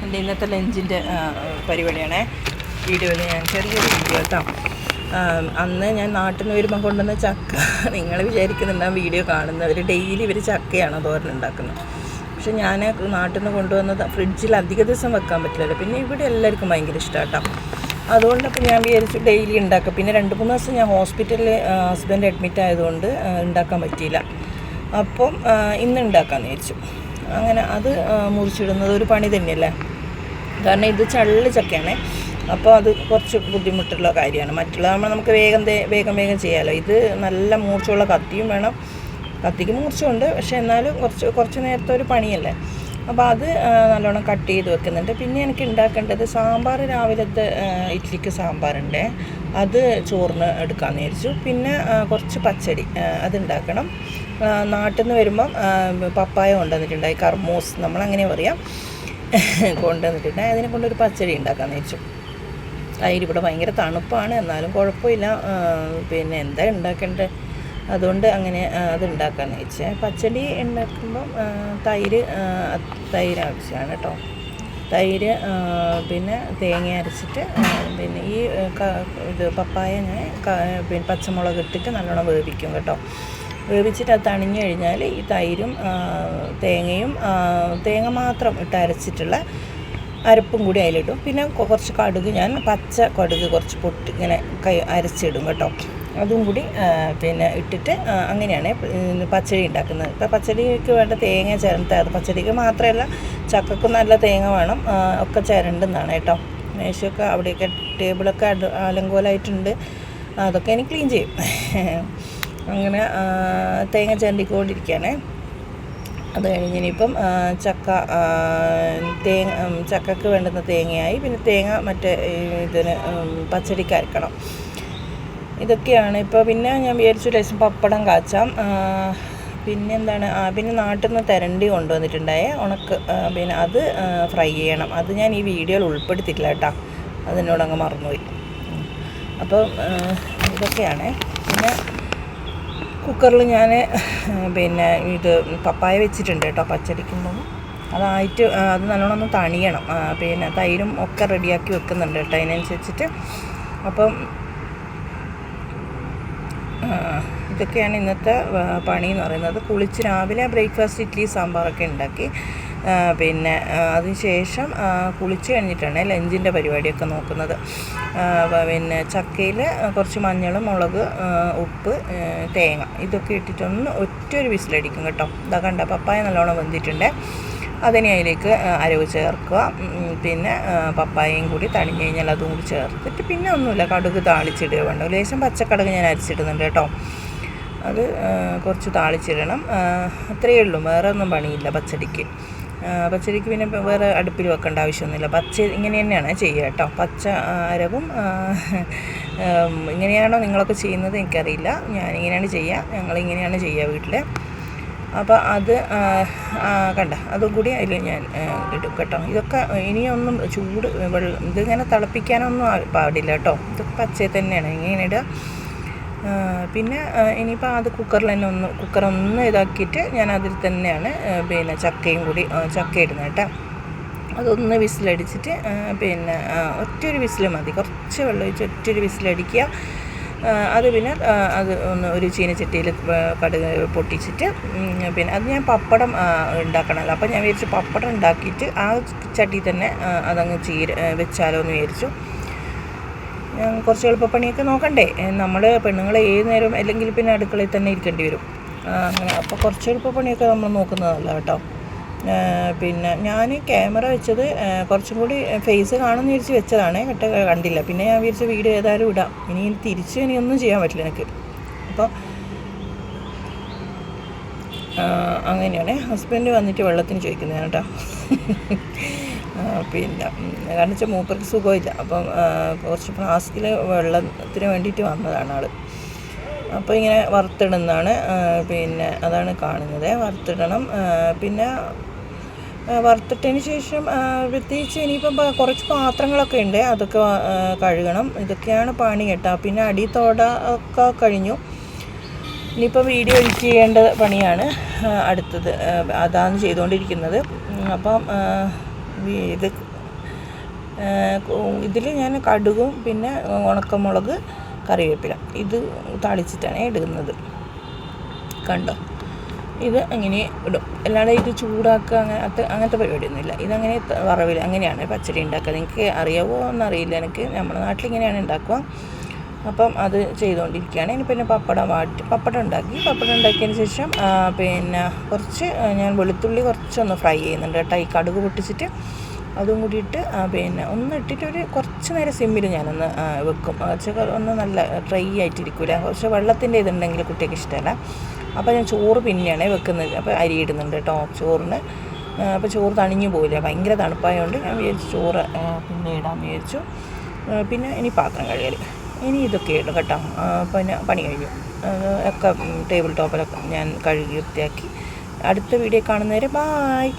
എൻ്റെ ഇന്നത്തെ ലഞ്ചിൻ്റെ പരിപാടിയാണേ. വീഡിയോയിൽ ഞാൻ ചെറിയൊരു വീഡിയോ കേട്ടോ. അന്ന് ഞാൻ നാട്ടിൽ നിന്ന് വരുമ്പോൾ കൊണ്ടുവന്ന ചക്ക, നിങ്ങൾ വിചാരിക്കുന്നുണ്ടാകും വീഡിയോ കാണുന്നവർ ഡെയിലി ഇവർ ചക്കയാണോ തോരൻ ഉണ്ടാക്കുന്നത്. പക്ഷെ ഞാൻ നാട്ടിൽ നിന്ന് കൊണ്ടുവന്നത് ഫ്രിഡ്ജിൽ അധിക ദിവസം വെക്കാൻ പറ്റില്ലല്ലോ. പിന്നെ ഇവിടെ എല്ലാവർക്കും ഭയങ്കര ഇഷ്ടമാണ് കേട്ടോ. അതുകൊണ്ടപ്പോൾ ഞാൻ വിചാരിച്ചു ഡെയിലി ഉണ്ടാക്കാം. പിന്നെ 2-3 ദിവസം ഞാൻ ഹോസ്പിറ്റലിൽ ഹസ്ബൻഡ് അഡ്മിറ്റ് ആയതുകൊണ്ട് ഉണ്ടാക്കാൻ പറ്റിയില്ല. അപ്പം ഇന്ന് ഉണ്ടാക്കാമെന്ന് വിചാരിച്ചു. അങ്ങനെ അത് മുറിച്ചിടുന്നത് ഒരു പണി തന്നെയല്ലേ, കാരണം ഇത് ചള്ള് ചക്കയാണ്. അപ്പോൾ അത് കുറച്ച് ബുദ്ധിമുട്ടുള്ള കാര്യമാണ്. മറ്റുള്ളതാകുമ്പോൾ നമുക്ക് വേഗം ചെയ്യാമല്ലോ. ഇത് നല്ല മൂർച്ചയുള്ള കത്തിയും വേണം. കത്തിക്ക് മൂർച്ചയുണ്ട്, പക്ഷേ എന്നാലും കുറച്ച് നേരത്തെ ഒരു പണിയല്ലേ. അപ്പോൾ അത് നല്ലോണം കട്ട് ചെയ്ത് വെക്കുന്നുണ്ട്. പിന്നെ എനിക്ക് ഉണ്ടാക്കേണ്ടത് സാമ്പാർ, രാവിലത്തെ ഇഡ്ഡലിക്ക് സാമ്പാറുണ്ട്, അത് ചോറിന് എടുക്കാമെന്ന് വിചാരിച്ചു. പിന്നെ കുറച്ച് പച്ചടി അതുണ്ടാക്കണം. നാട്ടിൽ നിന്ന് വരുമ്പം പപ്പായ കൊണ്ടുവന്നിട്ടുണ്ടായി, കർമൂസ് നമ്മളങ്ങനെ പറയാം, കൊണ്ടുവന്നിട്ടുണ്ടായി. അതിനെ കൊണ്ടൊരു പച്ചടി ഉണ്ടാക്കാമെന്ന് വെച്ചു. തൈര് ഇവിടെ ഭയങ്കര തണുപ്പാണ്, എന്നാലും കുഴപ്പമില്ല. പിന്നെ എന്താ ഉണ്ടാക്കേണ്ടത്, അതുകൊണ്ട് അങ്ങനെ അത് ഉണ്ടാക്കാമെന്ന് വെച്ചേ. പച്ചടി ഉണ്ടാക്കുമ്പം തൈര് ആവശ്യമാണ് കേട്ടോ. തൈര് പിന്നെ തേങ്ങ അരച്ചിട്ട് പിന്നെ ഈ ഇത് പപ്പായ ഞാൻ പിന്നെ പച്ചമുളക് ഇട്ടിട്ട് നല്ലോണം വേവിക്കും കേട്ടോ. വേവിച്ചിട്ട് അത് തണിഞ്ഞു കഴിഞ്ഞാൽ ഈ തൈരും തേങ്ങ മാത്രം ഇട്ട് അരച്ചിട്ടുള്ള അരപ്പും കൂടി അതിലിടും. പിന്നെ കുറച്ച് കടുക്, ഞാൻ പച്ച കടുക് കുറച്ച് പൊട്ടി ഇങ്ങനെ അരച്ചിടും കേട്ടോ. അതും കൂടി പിന്നെ ഇട്ടിട്ട് അങ്ങനെയാണ് പച്ചടി ഉണ്ടാക്കുന്നത്. ഇപ്പോൾ പച്ചടിക്ക് വേണ്ട തേങ്ങ ചിരണ്ടാറ്, പച്ചടിക്ക് മാത്രമല്ല ചക്കക്കും നല്ല തേങ്ങ വേണം. ഒക്കെ ചിരണ്ടെന്നാണ് കേട്ടോ. മേശയൊക്കെ അവിടെയൊക്കെ ടേബിളൊക്കെ അലങ്കോലമായിട്ടുണ്ട്, അതൊക്കെ എനിക്ക് ക്ലീൻ ചെയ്യും. അങ്ങനെ തേങ്ങ ചിരണ്ടിക്കൊണ്ടിരിക്കുകയാണേ. അത് കഴിഞ്ഞ് ഇനിയിപ്പം ചക്കക്ക് വേണ്ടുന്ന തേങ്ങയായി. പിന്നെ തേങ്ങ മറ്റേ ഇതിന് പച്ചടിക്ക് അരക്കണം. ഇതൊക്കെയാണ് ഇപ്പോൾ. പിന്നെ ഞാൻ വിചാരിച്ചു ലേശം പപ്പടം കാച്ചാം. പിന്നെ എന്താണ്, പിന്നെ നാട്ടിൽ നിന്ന് തെരണ്ടി കൊണ്ടുവന്നിട്ടുണ്ടായേ ഉണക്ക്, പിന്നെ അത് ഫ്രൈ ചെയ്യണം. അത് ഞാൻ ഈ വീഡിയോയിൽ ഉൾപ്പെടുത്തിയിട്ടില്ല കേട്ടോ, അതിനോടങ്ങ് മറന്നുപോയി. അപ്പം ഇതൊക്കെയാണ്. പിന്നെ കുക്കറിൽ ഞാൻ പിന്നെ ഇത് പപ്പായ വെച്ചിട്ടുണ്ട് കേട്ടോ പച്ചടിക്കുമ്പോൾ. അത് നല്ലോണം ഒന്ന് തണിയണം. പിന്നെ തൈരും ഒക്കെ റെഡിയാക്കി വെക്കുന്നുണ്ട് കേട്ടോ അതിനനുസരിച്ചിട്ട്. അപ്പം ഇതൊക്കെയാണ് ഇന്നത്തെ പണി എന്ന് പറയുന്നത്. കുളിച്ച് രാവിലെ ബ്രേക്ക്ഫാസ്റ്റ് ഇഡ്ഡലി സാമ്പാറൊക്കെ ഉണ്ടാക്കി. പിന്നെ അതിന് ശേഷം കുളിച്ച് കഴിഞ്ഞിട്ടാണ് ലഞ്ചിൻ്റെ പരിപാടിയൊക്കെ നോക്കുന്നത്. പിന്നെ ചക്കയിൽ കുറച്ച് മഞ്ഞൾ, മുളക്, ഉപ്പ്, തേങ്ങ ഇതൊക്കെ ഇട്ടിട്ടൊന്ന് ഒറ്റൊരു വിസിലടിക്കും കേട്ടോ. ഇതാ കണ്ട പപ്പായ നല്ലോണം വെന്തിട്ടുണ്ട്. അതിനെ അതിലേക്ക് അരവ് ചേർക്കുക. പിന്നെ പപ്പായയും കൂടി തണിഞ്ഞ് കഴിഞ്ഞാൽ അതും കൂടി ചേർത്തിട്ട് പിന്നെ ഒന്നുമില്ല, കടുക് താളിച്ചിടുക വേണ്ട. ലേശം പച്ചക്കടുക് ഞാൻ അരച്ചിടുന്നുണ്ട് കേട്ടോ. അത് കുറച്ച് താളിച്ചിടണം, അത്രയേ ഉള്ളൂ. വേറെ ഒന്നും പണിയില്ല പച്ചടിക്ക്. പിന്നെ വേറെ അടുപ്പിൽ വെക്കേണ്ട ആവശ്യമൊന്നുമില്ല. ഇങ്ങനെ തന്നെയാണ് ചെയ്യുക കേട്ടോ. പച്ച അരവും ഇങ്ങനെയാണോ നിങ്ങളൊക്കെ ചെയ്യുന്നത് എനിക്കറിയില്ല. ഞാനിങ്ങനെയാണ് ചെയ്യുക, ഞങ്ങളിങ്ങനെയാണ് ചെയ്യുക വീട്ടിൽ. അപ്പോൾ അത് കണ്ട അതും കൂടി അതിൽ ഞാൻ ഇടും കേട്ടോ. ഇതൊക്കെ ഇനിയൊന്നും ഇതിങ്ങനെ തിളപ്പിക്കാനൊന്നും പാടില്ല കേട്ടോ. ഇതൊക്കെ പച്ചയിൽ തന്നെയാണ് ഇങ്ങനെ ഇടുക. പിന്നെ ഇനിയിപ്പോൾ അത് കുക്കറൊന്ന് ഇതാക്കിയിട്ട് ഞാൻ അതിൽ തന്നെയാണ് പിന്നെ ചക്ക ഇടുന്നത് കേട്ടോ. അതൊന്ന് വിസിലടിച്ചിട്ട് പിന്നെ ഒറ്റൊരു വിസിൽ മതി, കുറച്ച് വെള്ളം ഒഴിച്ച് ഒറ്റൊരു വിസിലടിക്കുക. അത് പിന്നെ അത് ഒന്ന് ഒരു ചീനച്ചട്ടിയിൽ കടുക് പൊട്ടിച്ചിട്ട് പിന്നെ അത് ഞാൻ പപ്പടം ഉണ്ടാക്കണമല്ലോ. അപ്പോൾ ഞാൻ വിചാരിച്ചു പപ്പടം ഉണ്ടാക്കിയിട്ട് ആ ചട്ടി തന്നെ അതങ്ങ് വെച്ചാലോ എന്ന് വിചാരിച്ചു. കുറച്ച് എളുപ്പപ്പണിയൊക്കെ നോക്കണ്ടേ നമ്മൾ പെണ്ണുങ്ങൾ ഏത് നേരം, അല്ലെങ്കിൽ പിന്നെ അടുക്കളയിൽ തന്നെ ഇരിക്കേണ്ടി വരും. അങ്ങനെ അപ്പോൾ കുറച്ച് എളുപ്പപ്പണിയൊക്കെ നമ്മൾ നോക്കുന്നതല്ല കേട്ടോ. പിന്നെ ഞാൻ ക്യാമറ വെച്ചത് കുറച്ചും കൂടി ഫേസ് കാണുമെന്ന് വിചാരിച്ച് വെച്ചതാണ്, കണ്ടില്ല. പിന്നെ ഞാൻ വിചാരിച്ച വീഡിയോ ഏതായാലും ഇടാം. ഇനിയൊന്നും ചെയ്യാൻ പറ്റില്ല എനിക്ക്. അപ്പോൾ അങ്ങനെയാണ്. ഹസ്ബൻഡ് വന്നിട്ട് വെള്ളത്തിന് ചോദിക്കുന്നത് കേട്ടോ. പിന്നെ കാരണം വെച്ചാൽ മൂപ്പർക്ക് സുഖമില്ല. അപ്പം കുറച്ച് ഫ്ലാസ്കിൽ വെള്ളത്തിന് വേണ്ടിയിട്ട് വന്നതാണ് ആൾ. അപ്പോൾ ഇങ്ങനെ വറുത്തിടുന്നതാണ്. പിന്നെ അതാണ് കാണുന്നത്, വറുത്തിടണം. പിന്നെ വറുത്തിട്ടതിന് ശേഷം പ്രത്യേകിച്ച് ഇനിയിപ്പം കുറച്ച് പാത്രങ്ങളൊക്കെ ഉണ്ട്, അതൊക്കെ കഴുകണം. ഇതൊക്കെയാണ് പണി കേട്ടോ. പിന്നെ അടിത്തോട ഒക്കെ കഴിഞ്ഞു. ഇനിയിപ്പോൾ വീഡിയോ എഡിറ്റ് ചെയ്യേണ്ട പണിയാണ് അടുത്തത്, അതാണ് ചെയ്തുകൊണ്ടിരിക്കുന്നത്. അപ്പം ഇത് ഇതിൽ ഞാൻ കടുകും പിന്നെ ഉണക്കമുളക്, കറിവേപ്പില ഇത് താളിച്ചിട്ടാണ് ഇടുന്നത്. കണ്ടോ, ഇത് അങ്ങനെ ഇടും. അല്ലാതെ ഇത് ചൂടാക്കുക അങ്ങനത്തെ പരിപാടിയൊന്നുമില്ല. ഇതങ്ങനെ വറവിൽ അങ്ങനെയാണ് പച്ചടി ഉണ്ടാക്കുക. നിങ്ങൾക്ക് അറിയാവോ എന്നറിയില്ല, എനിക്ക് നമ്മുടെ നാട്ടിലിങ്ങനെയാണ് ഉണ്ടാക്കുക. അപ്പം അത് ചെയ്തുകൊണ്ടിരിക്കുകയാണ്. ഇനി പിന്നെ പപ്പടം ഉണ്ടാക്കിയതിന് ശേഷം പിന്നെ കുറച്ച് ഞാൻ വെളുത്തുള്ളി കുറച്ചൊന്ന് ഫ്രൈ ചെയ്യുന്നുണ്ട് കേട്ടോ. ഈ കടുക് പൊട്ടിച്ചിട്ട് അതും കൂടി ഇട്ട് പിന്നെ ഒന്ന് ഇട്ടിട്ട് ഒരു കുറച്ച് നേരം സിമ്മിൽ ഞാനൊന്ന് വെക്കും. കുറച്ച് ഒന്ന് നല്ല ഡ്രൈ ആയിട്ടിരിക്കില്ല. കുറച്ച് വെള്ളത്തിൻ്റെ ഇതുണ്ടെങ്കിൽ കുട്ടിക്ക് ഇഷ്ടമല്ല. അപ്പോൾ ഞാൻ ചോറ് പിന്നെയാണ് വെക്കുന്നത്. അപ്പോൾ അരി ഇടുന്നുണ്ട് കേട്ടോ ചോറിന്. അപ്പോൾ ചോറ് തണിഞ്ഞു പോയില്ല, ഭയങ്കര തണുപ്പായതുകൊണ്ട് ഞാൻ വിചാരിച്ചു ചോറ് പിന്നെ ഇടാമെന്ന് വിചാരിച്ചു. പിന്നെ ഇനി പാത്രം കഴുകൽ, ഇനി ഇതൊക്കെ ഇടും കേട്ടോ. പിന്നെ പണി കഴിഞ്ഞു. ഒക്കെ ടേബിൾ ടോപ്പിലൊക്കെ ഞാൻ കഴുകി വൃത്തിയാക്കി. അടുത്ത വീഡിയോ കാണുന്നവരെ ബായ്.